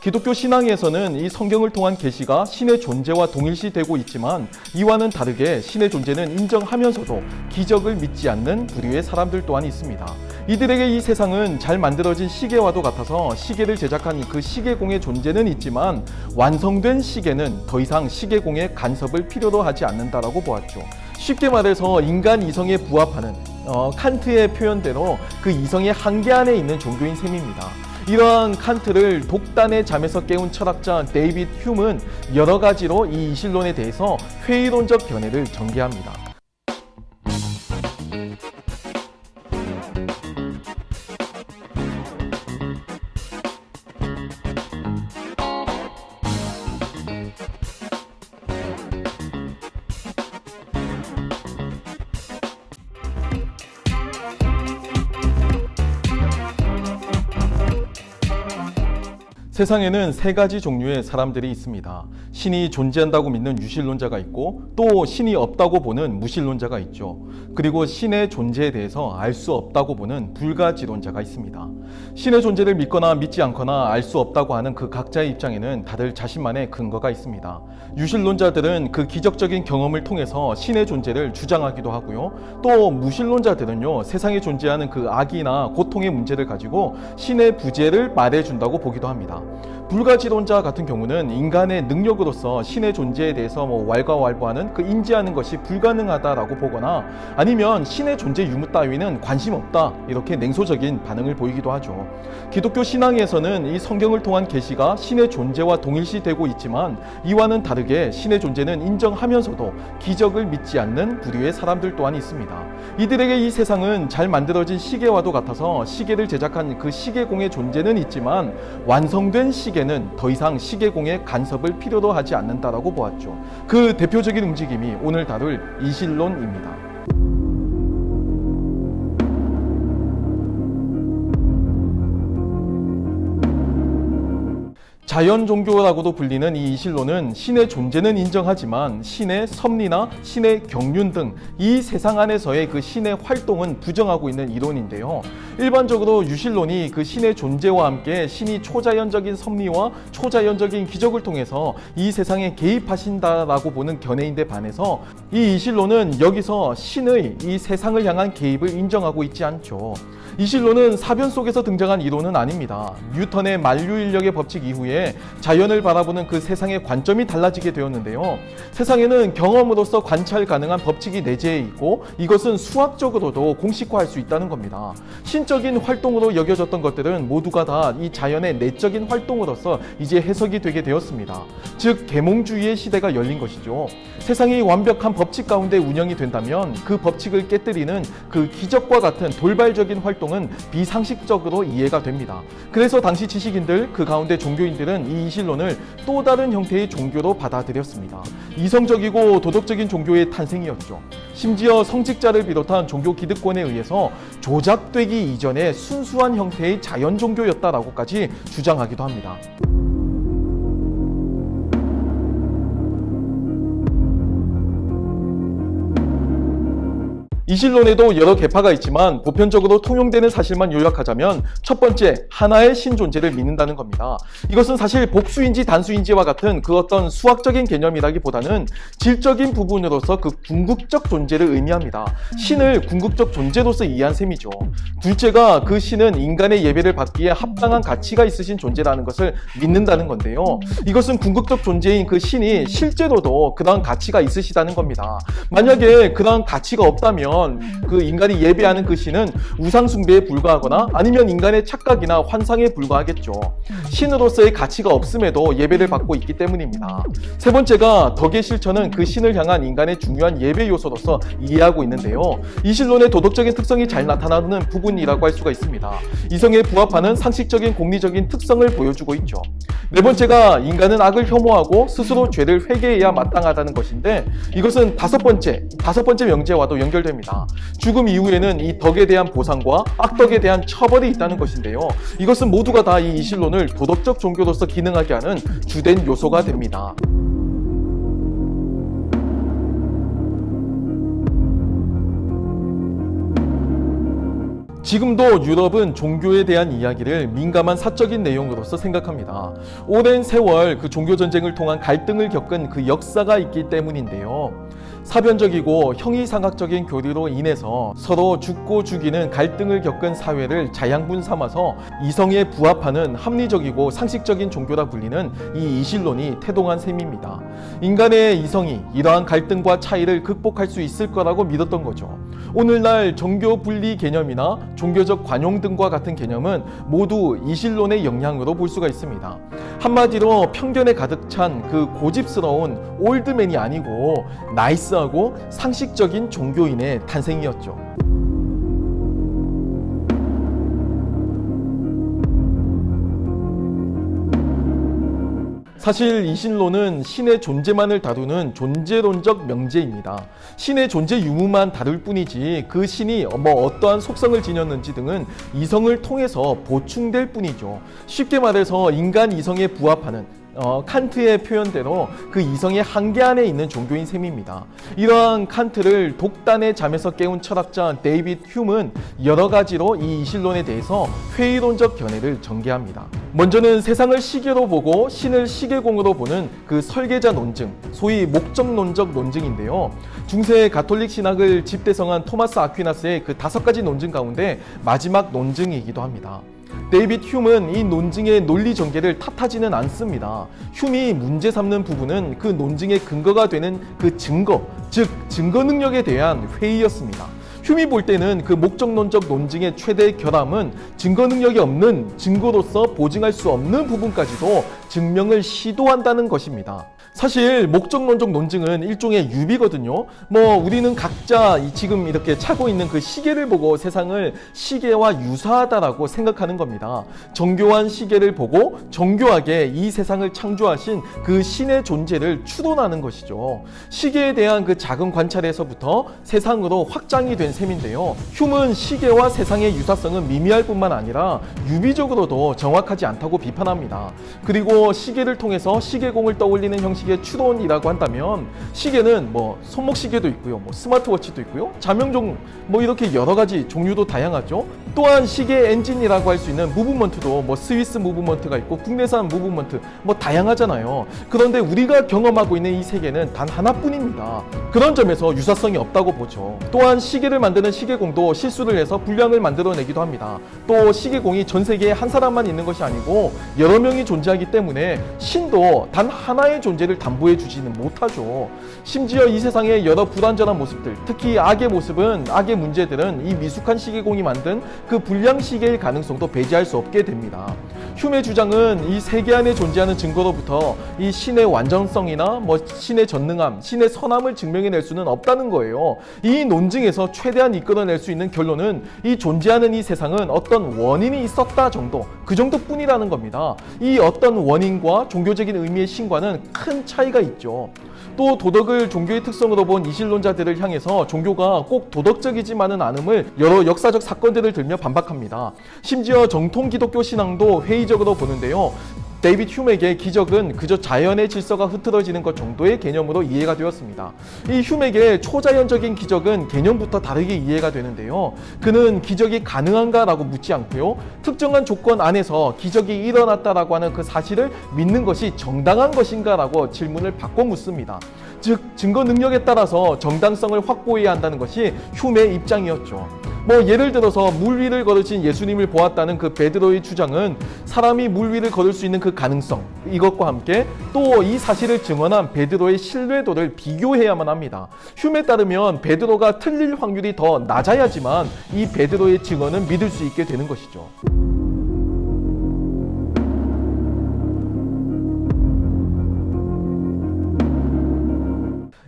기독교 신앙에서는 이 성경을 통한 계시가 신의 존재와 동일시되고 있지만 이와는 다르게 신의 존재는 인정하면서도 기적을 믿지 않는 부류의 사람들 또한 있습니다. 이들에게 이 세상은 잘 만들어진 시계와도 같아서 시계를 제작한 그 시계공의 존재는 있지만 완성된 시계는 더 이상 시계공의 간섭을 필요로 하지 않는다라고 보았죠. 쉽게 말해서 인간 이성에 부합하는 칸트의 표현대로 그 이성의 한계 안에 있는 종교인 셈입니다. 이러한 칸트를 독단의 잠에서 깨운 철학자 데이비드 휴먼은 여러 가지로 이 이실론에 대해서 회의론적 견해를 전개합니다. 세상에는 세 가지 종류의 사람들이 있습니다. 신이 존재한다고 믿는 유실론자가 있고 또 신이 없다고 보는 무실론자가 있죠. 그리고 신의 존재에 대해서 알 수 없다고 보는 불가지론자가 있습니다. 신의 존재를 믿거나 믿지 않거나 알 수 없다고 하는 그 각자의 입장에는 다들 자신만의 근거가 있습니다. 유실론자들은 그 기적적인 경험을 통해서 신의 존재를 주장하기도 하고요. 또 무실론자들은요, 세상에 존재하는 그 악이나 고통의 문제를 가지고 신의 부재를 말해준다고 보기도 합니다. 불가지론자 같은 경우는 인간의 능력으로서 신의 존재에 대해서 왈가왈부하는 그 인지하는 것이 불가능하다라고 보거나 아니면 신의 존재 유무 따위는 관심 없다 이렇게 냉소적인 반응을 보이기도 하죠. 기독교 신앙에서는 이 성경을 통한 계시가 신의 존재와 동일시되고 있지만 이와는 다르게 신의 존재는 인정하면서도 기적을 믿지 않는 부류의 사람들 또한 있습니다. 이들에게 이 세상은 잘 만들어진 시계와도 같아서 시계를 제작한 그 시계공의 존재는 있지만 완성된 시계는 더 이상 시계공의 간섭을 필요로 하지 않는다라고 보았죠. 그 대표적인 움직임이 오늘 다룰 이실론입니다. 자연 종교라고도 불리는 이 이실론은 신의 존재는 인정하지만 신의 섭리나 신의 경륜 등 이 세상 안에서의 그 신의 활동은 부정하고 있는 이론인데요. 일반적으로 유실론이 그 신의 존재와 함께 신이 초자연적인 섭리와 초자연적인 기적을 통해서 이 세상에 개입하신다라고 보는 견해인데 반해서 이 이실론은 여기서 신의 이 세상을 향한 개입을 인정하고 있지 않죠. 이실론은 사변 속에서 등장한 이론은 아닙니다. 뉴턴의 만류인력의 법칙 이후에 자연을 바라보는 그 세상의 관점이 달라지게 되었는데요. 세상에는 경험으로서 관찰 가능한 법칙이 내재해 있고 이것은 수학적으로도 공식화할 수 있다는 겁니다. 신적인 활동으로 여겨졌던 것들은 모두가 다 이 자연의 내적인 활동으로서 이제 해석이 되게 되었습니다. 즉 계몽주의의 시대가 열린 것이죠. 세상이 완벽한 법칙 가운데 운영이 된다면 그 법칙을 깨뜨리는 그 기적과 같은 돌발적인 활동은 비상식적으로 이해가 됩니다. 그래서 당시 지식인들, 그 가운데 종교인들은 이 이실론을 또 다른 형태의 종교로 받아들였습니다. 이성적이고 도덕적인 종교의 탄생이었죠. 심지어 성직자를 비롯한 종교 기득권에 의해서 조작되기 이전의 순수한 형태의 자연 종교였다라고까지 주장하기도 합니다. 이실론에도 여러 계파가 있지만 보편적으로 통용되는 사실만 요약하자면 첫 번째, 하나의 신존재를 믿는다는 겁니다. 이것은 사실 복수인지 단수인지와 같은 그 어떤 수학적인 개념이라기보다는 질적인 부분으로서 그 궁극적 존재를 의미합니다. 신을 궁극적 존재로서 이해한 셈이죠. 둘째가 그 신은 인간의 예배를 받기에 합당한 가치가 있으신 존재라는 것을 믿는다는 건데요. 이것은 궁극적 존재인 그 신이 실제로도 그러한 가치가 있으시다는 겁니다. 만약에 그러한 가치가 없다면 그 인간이 예배하는 그 신은 우상숭배에 불과하거나 아니면 인간의 착각이나 환상에 불과하겠죠. 신으로서의 가치가 없음에도 예배를 받고 있기 때문입니다. 세 번째가 덕의 실천은 그 신을 향한 인간의 중요한 예배 요소로서 이해하고 있는데요. 이실론의 도덕적인 특성이 잘 나타나는 부분이라고 할 수가 있습니다. 이성에 부합하는 상식적인 공리적인 특성을 보여주고 있죠. 네 번째가 인간은 악을 혐오하고 스스로 죄를 회개해야 마땅하다는 것인데 이것은 다섯 번째 명제와도 연결됩니다. 죽음 이후에는 이 덕에 대한 보상과 악덕에 대한 처벌이 있다는 것인데요. 이것은 모두가 다 이 이실론을 도덕적 종교로서 기능하게 하는 주된 요소가 됩니다. 지금도 유럽은 종교에 대한 이야기를 민감한 사적인 내용으로서 생각합니다. 오랜 세월 그 종교 전쟁을 통한 갈등을 겪은 그 역사가 있기 때문인데요. 사변적이고 형이상학적인 교리로 인해서 서로 죽고 죽이는 갈등을 겪은 사회를 자양분 삼아서 이성에 부합하는 합리적이고 상식적인 종교라 불리는 이 이실론이 태동한 셈입니다. 인간의 이성이 이러한 갈등과 차이를 극복할 수 있을 거라고 믿었던 거죠. 오늘날 종교 분리 개념이나 종교적 관용 등과 같은 개념은 모두 이실론의 영향으로 볼 수가 있습니다. 한마디로 편견에 가득 찬 그 고집스러운 올드맨이 아니고 나이스하고 상식적인 종교인의 탄생이었죠. 사실 이실론은 신의 존재만을 다루는 존재론적 명제입니다. 신의 존재 유무만 다룰 뿐이지 그 신이 어떠한 속성을 지녔는지 등은 이성을 통해서 보충될 뿐이죠. 쉽게 말해서 인간 이성에 부합하는 칸트의 표현대로 그 이성의 한계 안에 있는 종교인 셈입니다. 이러한 칸트를 독단의 잠에서 깨운 철학자 데이빗 휴먼은 여러 가지로 이 이실론에 대해서 회의론적 견해를 전개합니다. 먼저는 세상을 시계로 보고 신을 시계공으로 보는 그 설계자 논증, 소위 목적론적 논증인데요. 중세 가톨릭 신학을 집대성한 토마스 아퀴나스의 그 5가지 논증 가운데 마지막 논증이기도 합니다. 데이빗 휴먼은 이 논증의 논리 전개를 탓하지는 않습니다. 휴먼이 문제 삼는 부분은 그 논증의 근거가 되는 그 증거, 즉 증거 능력에 대한 회의였습니다. 휴먼이 볼 때는 그 목적론적 논증의 최대 결함은 증거 능력이 없는 증거로서 보증할 수 없는 부분까지도 증명을 시도한다는 것입니다. 사실 목적론적 논증은 일종의 유비거든요. 우리는 각자 지금 이렇게 차고 있는 그 시계를 보고 세상을 시계와 유사하다라고 생각하는 겁니다. 정교한 시계를 보고 정교하게 이 세상을 창조하신 그 신의 존재를 추론하는 것이죠. 시계에 대한 그 작은 관찰에서부터 세상으로 확장이 된 셈인데요. 휴먼은 시계와 세상의 유사성은 미미할 뿐만 아니라 유비적으로도 정확하지 않다고 비판합니다. 그리고 시계를 통해서 시계공을 떠올리는 형식의 추론이라고 한다면 시계는 손목 시계도 있고요, 스마트워치도 있고요, 자명종 이렇게 여러 가지 종류도 다양하죠. 또한 시계 엔진이라고 할 수 있는 무브먼트도 스위스 무브먼트가 있고 국내산 무브먼트 다양하잖아요. 그런데 우리가 경험하고 있는 이 세계는 단 하나뿐입니다. 그런 점에서 유사성이 없다고 보죠. 또한 시계를 만드는 시계공도 실수를 해서 불량을 만들어내기도 합니다. 또 시계공이 전 세계에 한 사람만 있는 것이 아니고 여러 명이 존재하기 때문에 신도 단 하나의 존재를 담보해 주지는 못하죠. 심지어 이 세상의 여러 불완전한 모습들, 특히 악의 모습은, 악의 문제들은 이 미숙한 시계공이 만든 그 불량 시계일 가능성도 배제할 수 없게 됩니다. 휴메의 주장은 이 세계 안에 존재하는 증거로부터 이 신의 완전성이나 신의 전능함, 신의 선함을 증명해낼 수는 없다는 거예요. 이 논증에서 최대한 이끌어낼 수 있는 결론은 이 존재하는 이 세상은 어떤 원인이 있었다 정도, 그 정도뿐이라는 겁니다. 이 어떤 원인과 종교적인 의미의 신과는 큰 차이가 있죠. 또 도덕을 종교의 특성으로 본 이실론자들을 향해서 종교가 꼭 도덕적이지만은 않음을 여러 역사적 사건들을 들며 반박합니다. 심지어 정통 기독교 신앙도 회의적으로 보는데요. 데이빗 휴메에게 기적은 그저 자연의 질서가 흐트러지는 것 정도의 개념으로 이해가 되었습니다. 이 휴메에게 초자연적인 기적은 개념부터 다르게 이해가 되는데요. 그는 기적이 가능한가라고 묻지 않고요. 특정한 조건 안에서 기적이 일어났다라고 하는 그 사실을 믿는 것이 정당한 것인가라고 질문을 바꿔 묻습니다. 즉 증거 능력에 따라서 정당성을 확보해야 한다는 것이 휴메의 입장이었죠. 예를 들어서 물 위를 걸으신 예수님을 보았다는 그 베드로의 주장은 사람이 물 위를 걸을 수 있는 그 가능성, 이것과 함께 또 이 사실을 증언한 베드로의 신뢰도를 비교해야만 합니다. 휴메에 따르면 베드로가 틀릴 확률이 더 낮아야지만 이 베드로의 증언은 믿을 수 있게 되는 것이죠.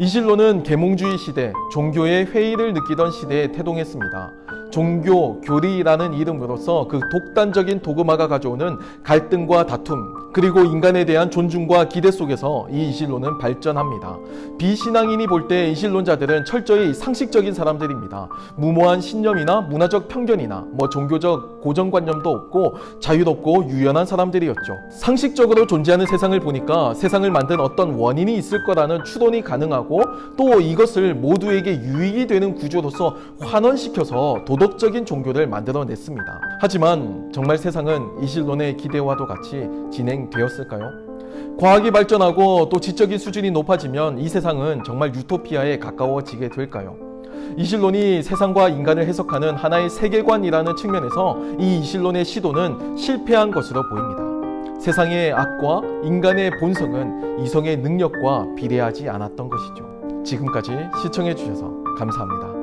이실론은 계몽주의 시대, 종교의 회의를 느끼던 시대에 태동했습니다. 종교, 교리라는 이름으로서 그 독단적인 도그마가 가져오는 갈등과 다툼, 그리고 인간에 대한 존중과 기대 속에서 이 이실론은 발전합니다. 비신앙인이 볼 때 이실론자들은 철저히 상식적인 사람들입니다. 무모한 신념이나 문화적 편견이나 종교적 고정관념도 없고 자유롭고 유연한 사람들이었죠. 상식적으로 존재하는 세상을 보니까 세상을 만든 어떤 원인이 있을 거라는 추론이 가능하고 또 이것을 모두에게 유익이 되는 구조로서 환원시켜서 도덕적인 종교를 만들어냈습니다. 하지만 정말 세상은 이실론의 기대와도 같이 진행되었을까요? 과학이 발전하고 또 지적인 수준이 높아지면 이 세상은 정말 유토피아에 가까워지게 될까요? 이실론이 세상과 인간을 해석하는 하나의 세계관이라는 측면에서 이 이실론의 시도는 실패한 것으로 보입니다. 세상의 악과 인간의 본성은 이성의 능력과 비례하지 않았던 것이죠. 지금까지 시청해 주셔서 감사합니다.